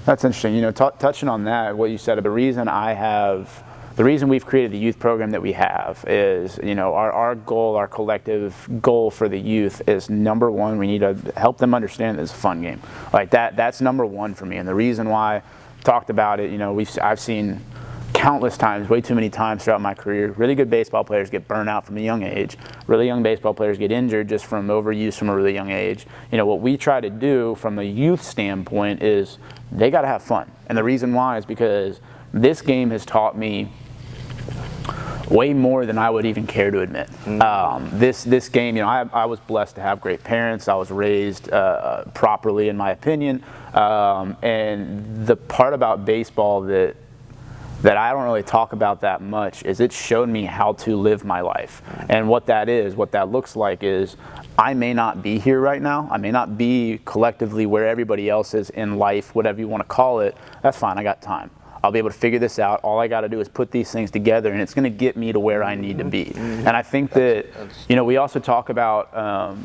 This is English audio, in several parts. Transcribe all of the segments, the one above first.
That's interesting. You know, touching on that, what you said, the reason we've created the youth program that we have is, you know, our goal, our collective goal for the youth is, number one, we need to help them understand that it's a fun game. Like that's number one for me. And the reason why I talked about it, you know, I've seen countless times, way too many times throughout my career, really good baseball players get burnt out from a young age. Really young baseball players get injured just from overuse from a really young age. You know, what we try to do from the youth standpoint is they got to have fun. And the reason why is because this game has taught me way more than I would even care to admit. This game, you know, I was blessed to have great parents. I was raised properly, in my opinion. And the part about baseball that I don't really talk about that much is it showed me how to live my life. And what that looks like is I may not be here right now. I may not be collectively where everybody else is in life, whatever you want to call it. That's fine, I got time. I'll be able to figure this out. All I got to do is put these things together, and it's going to get me to where I need to be. And I think that, you know, we also talk about,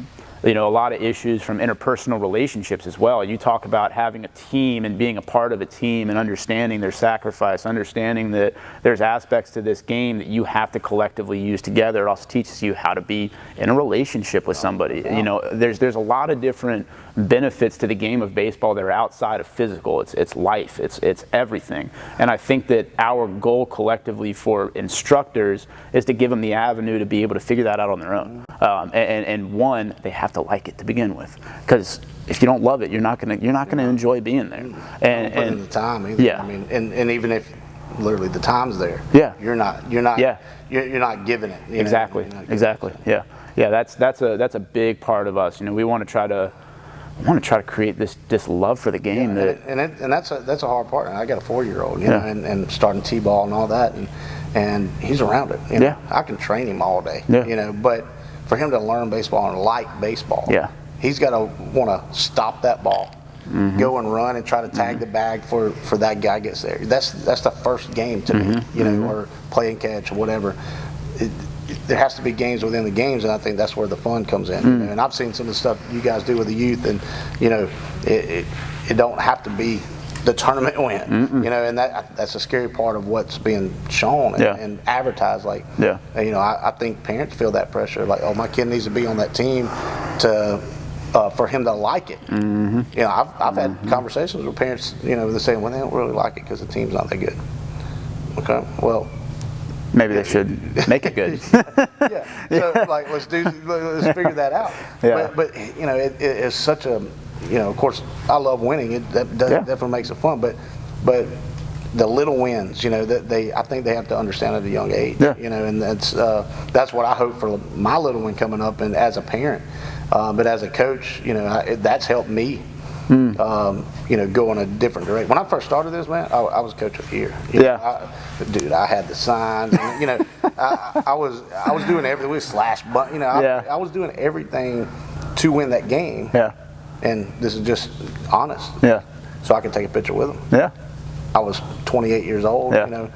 you know, a lot of issues from interpersonal relationships as well. You talk about having a team and being a part of a team and understanding their sacrifice, understanding that there's aspects to this game that you have to collectively use together. It also teaches you how to be in a relationship with somebody. You know, there's a lot of different benefits to the game of baseball that are outside of physical. It's life, it's everything. And I think that our goal collectively for instructors is to give them the avenue to be able to figure that out on their own. And one, they have to like it to begin with, because if you don't love it, you're not gonna enjoy being there. And the time either. Yeah. I mean, and even if literally the time's there, yeah, you're not giving it. Exactly. Exactly. Yeah. Yeah. That's a big part of us. You know, we want to try to create this love for the game. And that's a hard part. And I got a 4-year-old, you know, and starting t-ball and all that, and he's around it. You know? I can train him all day. You know, but for him to learn baseball and like baseball, he's got to want to stop that ball, go and run and try to tag the bag for that guy gets there. That's the first game to me, you know, or play and catch or whatever. There has to be games within the games, and I think that's where the fun comes in. You know? And I've seen some of the stuff you guys do with the youth, and you know, it don't have to be the tournament win. You know, and that's a scary part of what's being shown and advertised. Like, you know, I think parents feel that pressure. Like, oh, my kid needs to be on that team to for him to like it. You know, I've had conversations with parents. You know, they're saying, well, they don't really like it because the team's not that good. Okay, well, maybe they should make it good. So like let's figure that out. But you know, it's such a, you know, of course I love winning. That definitely makes it fun. But the little wins, you know, I think they have to understand at a young age. You know, and that's what I hope for my little one coming up, and as a parent, but as a coach, you know, that's helped me. You know, go in a different direction. When I first started this, man, I was coach of the year. You know, dude, I had the signs. And, you know, I was doing everything with slash button. You know, I was doing everything to win that game. And this is just honest. So I could take a picture with them. I was 28 years old. You know,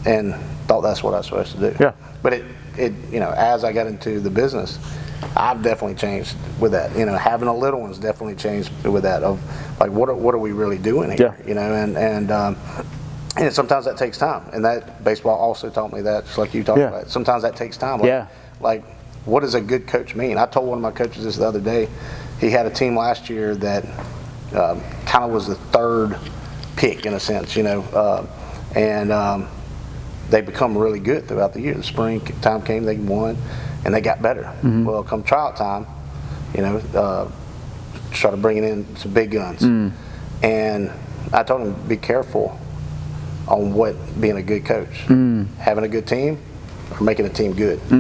and thought that's what I was supposed to do. But it you know, as I got into the business, I've definitely changed with that. You know, having a little one's definitely changed with that. Of like, what are we really doing here? You know, and sometimes that takes time. And that baseball also taught me that, just like you talked about. Sometimes that takes time. Like, what does a good coach mean? I told one of my coaches this the other day. He had a team last year that kind of was the third pick in a sense. You know, and they become really good throughout the year. The spring time came, they won. And they got better. Well, come tryout time, you know, started bringing in some big guns. And I told him, be careful on what being a good coach. Having a good team or making a team good. You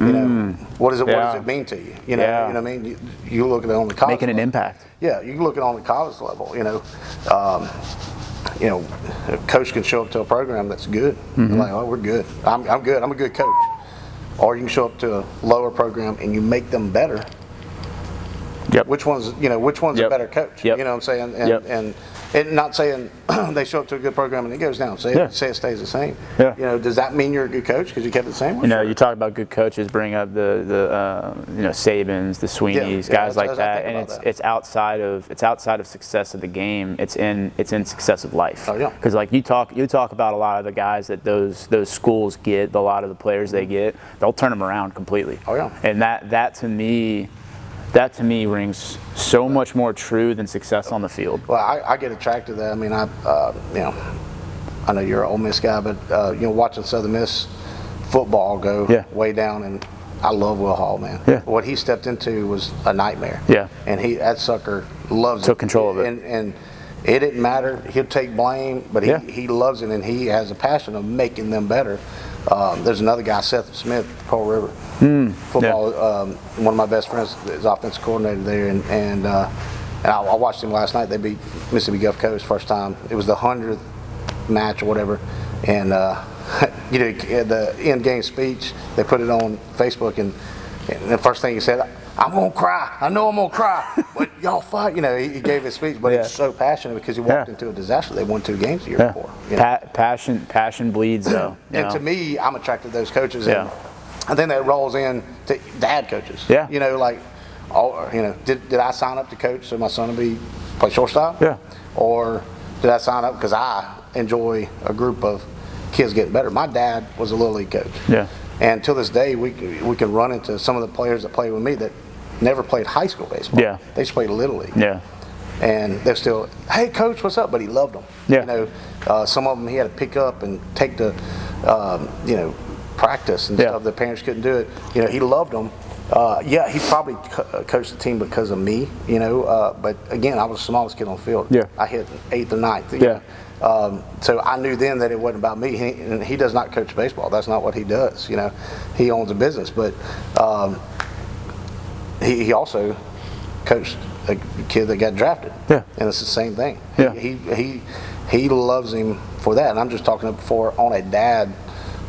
know, what does it mean to you? You know, you know what I mean? You look at it on the college making an impact. Yeah, you can look at it on the college level, you know. You know, a coach can show up to a program that's good. Like, oh, we're good. I'm good. I'm a good coach. Or you can show up to a lower program and you make them better. Which one's a better coach? You know what I'm saying? And not saying they show up to a good program and it goes down. Say it stays the same. Yeah. You know, does that mean you're a good coach because you kept it the same? You know, you talk about good coaches, bring up the you know, Sabans, the Sweeneys, guys like that, and it's outside of success of the game. It's in success of life. Oh yeah. Because like you talk about a lot of the guys that those schools get, a lot of the players they get, they'll turn them around completely. Oh yeah. And that to me rings so much more true than success on the field. Well, I get attracted to that. I mean, you know, I know you're an Ole Miss guy, but you know, watching Southern Miss football go way down, and I love Will Hall, man. Yeah. What he stepped into was a nightmare. Yeah. And that sucker loves Took control of it. And it didn't matter. He'll take blame, but he loves it, and he has a passion of making them better. There's another guy, Seth Smith, Pearl River football. One of my best friends is offensive coordinator there, and I watched him last night. They beat Mississippi Gulf Coast first time. It was the 100th match or whatever, and you know, the end game speech, they put it on Facebook, and the first thing he said, "I'm gonna cry. I know I'm gonna cry, but y'all fight." You know, he gave his speech, but he's so passionate because he walked into a disaster. They won 2 games the year before. You know? Passion bleeds, though. And to me, I'm attracted to those coaches. And I think that rolls in to dad coaches. Yeah. You know, like, you know, did I sign up to coach so my son will play shortstop? Yeah. Or did I sign up because I enjoy a group of kids getting better? My dad was a little league coach. Yeah. And till this day, we can run into some of the players that play with me that never played high school baseball. Yeah. They just played little league. Yeah. And they're still, "Hey, coach, what's up?" But he loved them. Yeah. You know, some of them he had to pick up and take to, you know, practice and stuff. The parents couldn't do it. You know, he loved them. He probably coached the team because of me. You know, but again, I was the smallest kid on the field. Yeah. I hit 8th or 9th. Yeah. So I knew then that it wasn't about me. He does not coach baseball. That's not what he does. You know, he owns a business, but he also coached a kid that got drafted. Yeah. And it's the same thing. Yeah. He loves him for that. And I'm just talking for on a dad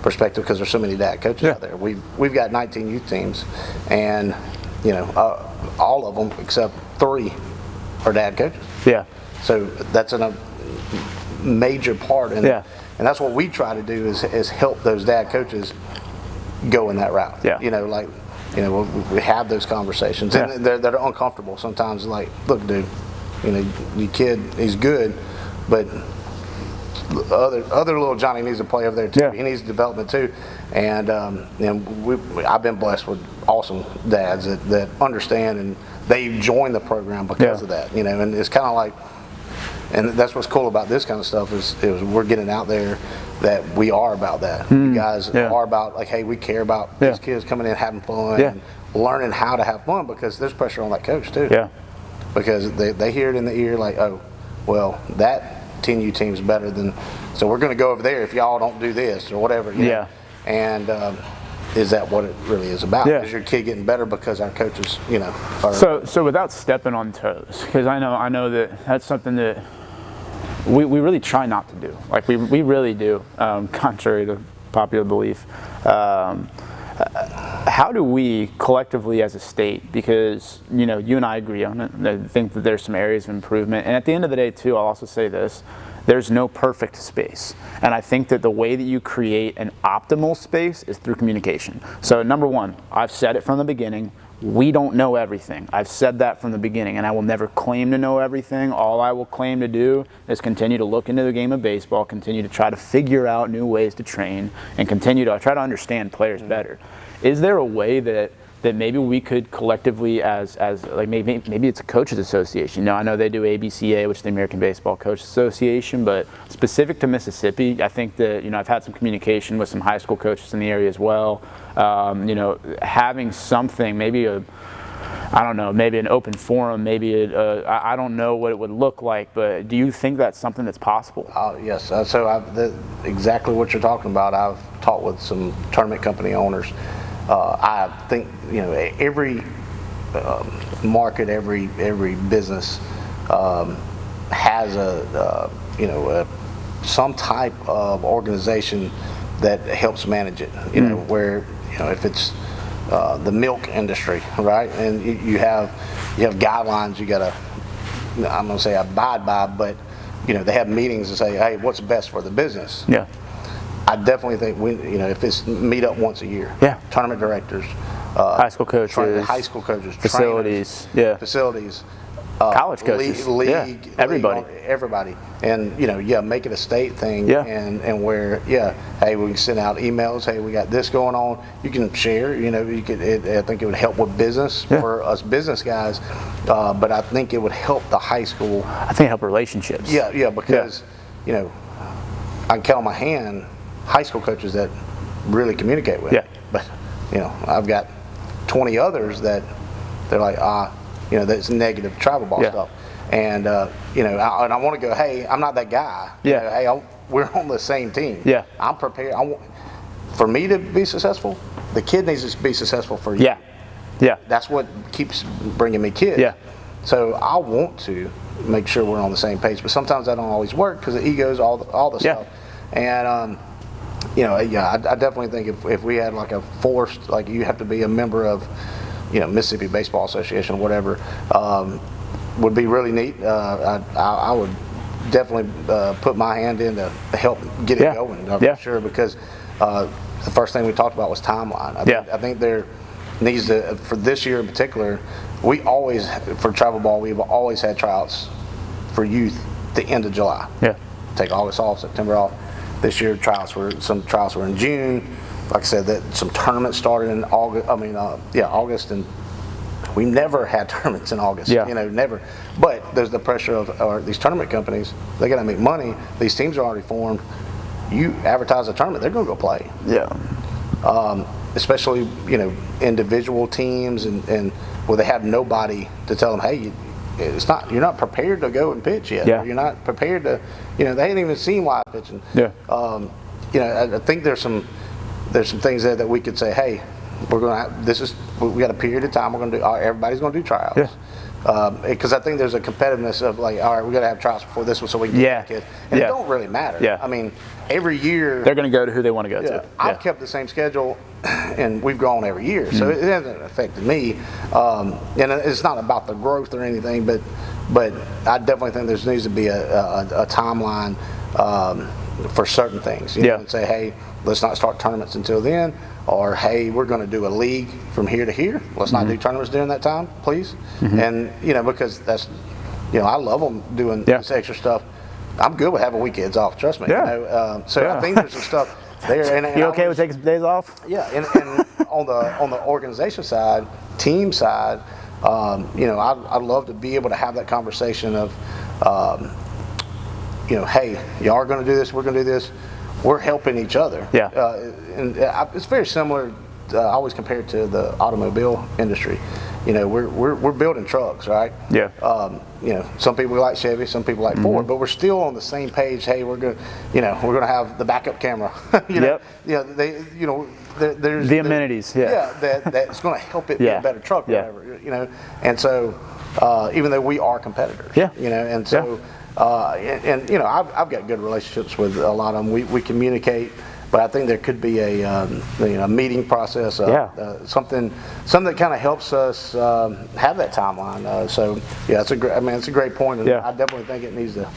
perspective because there's so many dad coaches out there. We've got 19 youth teams, and you know, all of them except 3 are dad coaches. Yeah. So that's a major part, and that's what we try to do is help those dad coaches go in that route. Yeah. You know, like, you know, we have those conversations, and they're uncomfortable sometimes. Like, look, dude, you know, your kid, he's good, but other little Johnny needs to play over there too. Yeah. He needs development too, and I've been blessed with awesome dads that understand, and they join the program because of that. You know, and it's kind of like. And that's what's cool about this kind of stuff is we're getting out there that we are about that. You guys are about, like, hey, we care about these kids coming in having fun and learning how to have fun, because there's pressure on that coach too. Yeah. Because they hear it in the ear like, oh, well, that 10U team's better than, so we're going to go over there if y'all don't do this or whatever. You know? And is that what it really is about? Is your kid getting better because our coaches, you know, are... So without stepping on toes, because I know that's something that we really try not to do. Like we really do, contrary to popular belief. How do we collectively as a state, because, you know, you and I agree on it, I think that there's some areas of improvement, and at the end of the day too, I'll also say this, there's no perfect space, and I think that the way that you create an optimal space is through communication. So number one, I've said it from the beginning, we don't know everything. I've said that from the beginning, and I will never claim to know everything. All I will claim to do is continue to look into the game of baseball, continue to try to figure out new ways to train, and continue to try to understand players better. Is there a way that maybe we could collectively as like maybe it's a coaches association. Now I know they do ABCA, which is the American Baseball Coaches Association, but specific to Mississippi, I think that, you know, I've had some communication with some high school coaches in the area as well. You know, having something, maybe maybe an open forum, maybe I don't know what it would look like, but do you think that's something that's possible? Yes. So exactly what you're talking about. I've talked with some tournament company owners. I think, you know, every market, every business has some type of organization that helps manage it. You know, where, you know, if it's the milk industry, right, and you have guidelines you gotta, I'm gonna say abide by, but they have meetings and say, hey, what's best for the business? Yeah. I definitely think if it's meet up once a year. Yeah. Tournament directors, high school coaches, facilities, trainers, facilities, college coaches, league, everybody, and make it a state thing, and where hey, we can send out emails. Hey, we got this going on. You can share. You could. I think it would help with business for us business guys, but I think it would help the high school. I think help relationships. Yeah, because I can count on my hand high school coaches that really communicate with. Yeah. But I've got 20 others that they're like that's negative travel ball stuff, and I want to go, hey, I'm not that guy. Hey, we're on the same team. Yeah. I'm prepared. For me to be successful, the kid needs to be successful for you. Yeah. That's what keeps bringing me kids. Yeah. So I want to make sure we're on the same page, but sometimes that don't always work because the egos, all the stuff, and I definitely think if we had like a forced, like you have to be a member of, Mississippi Baseball Association or whatever, would be really neat. I would definitely put my hand in to help get it going, for sure, because the first thing we talked about was timeline. I think there needs to, for this year in particular, we always, for travel ball, we've always had tryouts for youth the end of July. Take August off, September off. This year, some trials were in June. Like I said, that some tournaments started in August. August, and we never had tournaments in August. Never. But there's the pressure of these tournament companies. They got to make money. These teams are already formed. You advertise a tournament, they're going to go play. Especially individual teams and where they have nobody to tell them, hey, you're not prepared to go and pitch yet. Or you're not prepared to, they ain't even seen live pitching. I think there's some things there that we could say, hey, we got a period of time we're going to do. Everybody's going to do tryouts. Because I think there's a competitiveness of like, all right, we got to have tryouts before this one so we can get the kids. And it don't really matter. I mean, every year they're going to go to who they want to go to. I've kept the same schedule, and we've grown every year, so it hasn't affected me. And it's not about the growth or anything, but I definitely think there needs to be a timeline for certain things. And say, hey, let's not start tournaments until then, or hey, we're going to do a league from here to here. Let's not do tournaments during that time, please. And because that's, I love them doing this extra stuff. I'm good with having weekends off. Trust me. So I think there's some stuff there. And you okay with taking some days off? And on the organization side, team side, I'd love to be able to have that conversation of, hey, y'all are going to do this. We're going to do this. We're helping each other. And it's very similar. I always compare it to the automobile industry. We're building trucks, right? Some people like Chevy, some people like Ford, but we're still on the same page. Hey, we're going to have the backup camera. There's the amenities. That's going to help it be a better truck, or whatever. And so even though we are competitors, and so. I've got good relationships with a lot of them. We communicate, but I think there could be a meeting process, something that kind of helps us have that timeline. It's a great point, and I definitely think it needs to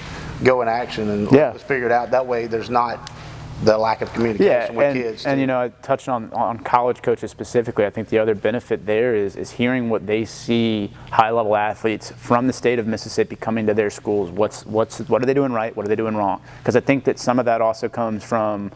go in action and let's figure it out. That way, there's not the lack of communication with kids. And I touched on college coaches specifically. I think the other benefit there is hearing what they see high-level athletes from the state of Mississippi coming to their schools. What are they doing right? What are they doing wrong? Because I think that some of that also comes from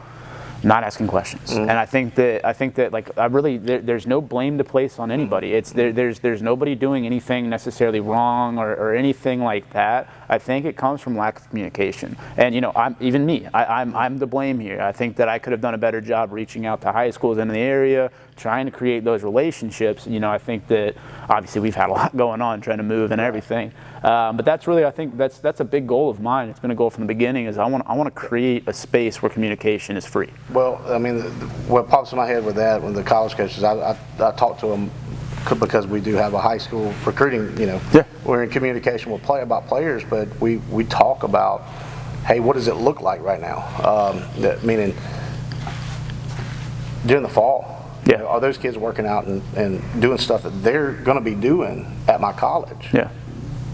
not asking questions. And I think that like there's no blame to place on anybody. It's there's nobody doing anything necessarily wrong or anything like that. I think it comes from lack of communication. And I'm the blame here. I think that I could have done a better job reaching out to high schools in the area, trying to create those relationships. I think that obviously we've had a lot going on trying to move and everything. But that's really, I think that's a big goal of mine. It's been a goal from the beginning. Is I want to create a space where communication is free. Well, I mean, what pops in my head with that, when the college coaches, I talk to them because we do have a high school recruiting. We're in communication with about players, but we talk about, hey, what does it look like right now? Meaning during the fall. Are those kids working out and doing stuff that they're going to be doing at my college?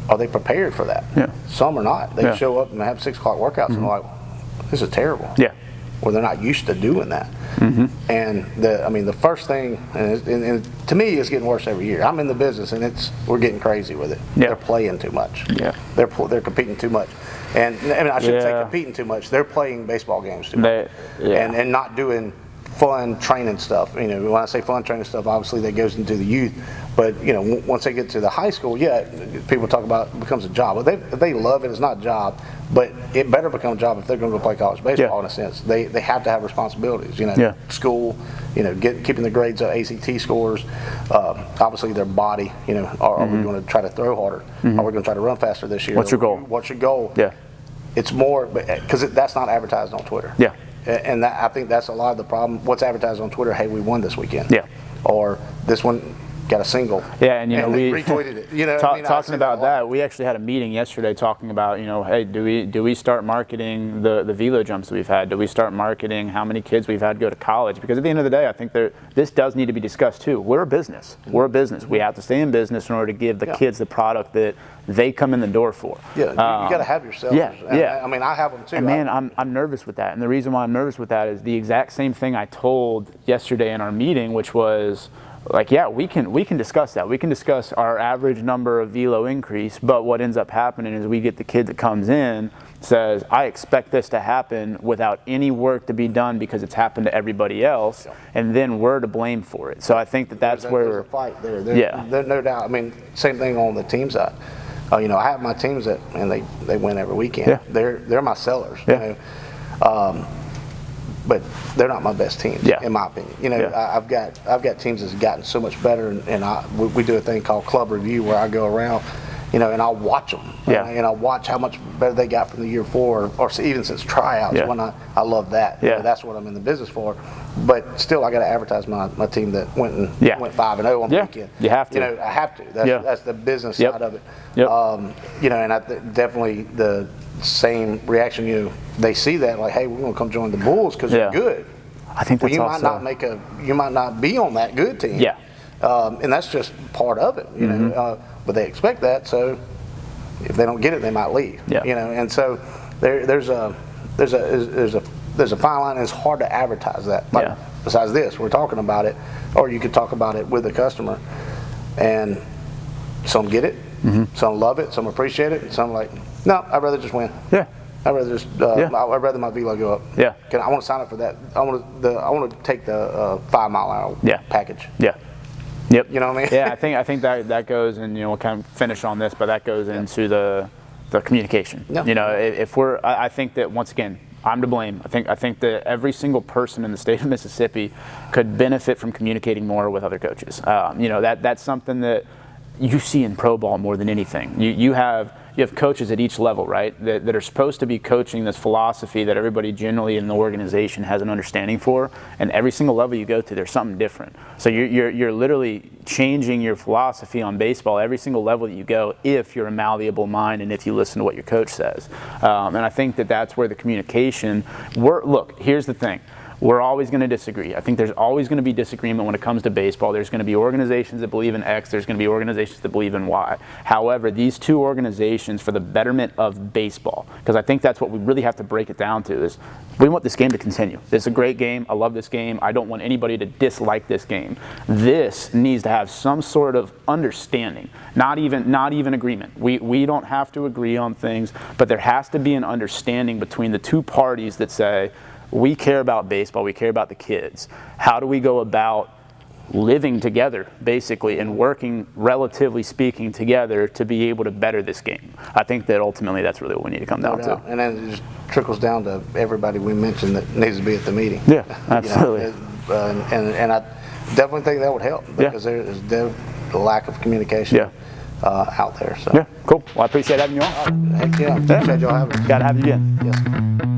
are they prepared for that? Yeah. Some are not. They show up and have 6 o'clock workouts and they're like, this is terrible. Yeah. Or they're not used to doing that. And the first thing, and to me, it's getting worse every year. I'm in the business, and we're getting crazy with it. Yeah. They're playing too much. Yeah. They're competing too much. And I shouldn't say competing too much. They're playing baseball games too much. And not doing fun training stuff. When I say fun training stuff, obviously that goes into the youth. But once they get to the high school, people talk about it becomes a job. But they love it. It's not a job, but it better become a job if they're going to go play college baseball. In a sense, they have to have responsibilities. School, keeping the grades up, ACT scores, obviously their body. Are we going to try to throw harder? Are we going to try to run faster this year? What's your goal? What's your goal? Yeah. It's more because that's not advertised on Twitter. Yeah. And I think that's a lot of the problem. What's advertised on Twitter? Hey, we won this weekend. Yeah. Or this one got a single. Yeah, and we retweeted it. Talking about that, we actually had a meeting yesterday talking about hey, do we start marketing the velo jumps that we've had? Do we start marketing how many kids we've had go to college? Because at the end of the day, I think this does need to be discussed too. We're a business. We're a business. We have to stay in business in order to give the kids the product that they come in the door for. Yeah, you got to have your sellers. Yeah. I have them too. And man, I'm nervous with that. And the reason why I'm nervous with that is the exact same thing I told yesterday in our meeting, which was like, we can discuss that. We can discuss our average number of velo increase, but what ends up happening is we get the kid that comes in, says, I expect this to happen without any work to be done because it's happened to everybody else, and then we're to blame for it. So I think that's where there's a fight there. There's no doubt. Same thing on the team side. I have my teams and they win every weekend. Yeah. They're my sellers. Yeah. But they're not my best teams, in my opinion. I've got teams that's gotten so much better, and we do a thing called club review where I go around, and I'll watch them, and I'll watch how much better they got from the year before, or even since tryouts. When I love that. That's what I'm in the business for. But still, I got to advertise my team that went 5-0 on the weekend. You have to. I have to. That's the business side of it. And definitely the same reaction. They see that like, hey, we're going to come join the Bulls because they're good. I think that's you might not be on that good team. Yeah. And that's just part of it. But they expect that. So if they don't get it, they might leave. Yeah. And so there's a fine line. And it's hard to advertise that. Besides this, we're talking about it, or you could talk about it with the customer, and some get it, some love it, some appreciate it, and some like, no, I'd rather just win. Yeah. I'd rather just I'd rather my velo go up. Yeah. I want to sign up for that. I want to take the 5 mile an hour package. Yeah. Yep. You know what I mean? Yeah, I think that goes, and we'll kind of finish on this, but that goes into the communication. Yeah. I think that once again, I'm to blame. I think that every single person in the state of Mississippi could benefit from communicating more with other coaches. That's something that you see in pro ball more than anything. You have coaches at each level, right, that are supposed to be coaching this philosophy that everybody generally in the organization has an understanding for, and every single level you go to, there's something different. So you're literally changing your philosophy on baseball every single level that you go if you're a malleable mind and if you listen to what your coach says. And I think that's where the communication, look, here's the thing. We're always going to disagree. I think there's always going to be disagreement when it comes to baseball. There's going to be organizations that believe in X. There's going to be organizations that believe in Y. However, these two organizations, for the betterment of baseball, because I think that's what we really have to break it down to, is we want this game to continue. It's a great game. I love this game. I don't want anybody to dislike this game. This needs to have some sort of understanding, not even agreement. We don't have to agree on things, but there has to be an understanding between the two parties that say, we care about baseball, we care about the kids. How do we go about living together, basically, and working, relatively speaking, together to be able to better this game? I think that ultimately that's really what we need to come down to. And then it just trickles down to everybody we mentioned that needs to be at the meeting. Yeah, absolutely. And I definitely think that would help, because there's a lack of communication out there. So. Yeah, cool. Well, I appreciate having you on. Heck yeah. Appreciate y'all having me. Got to have you again. Yes.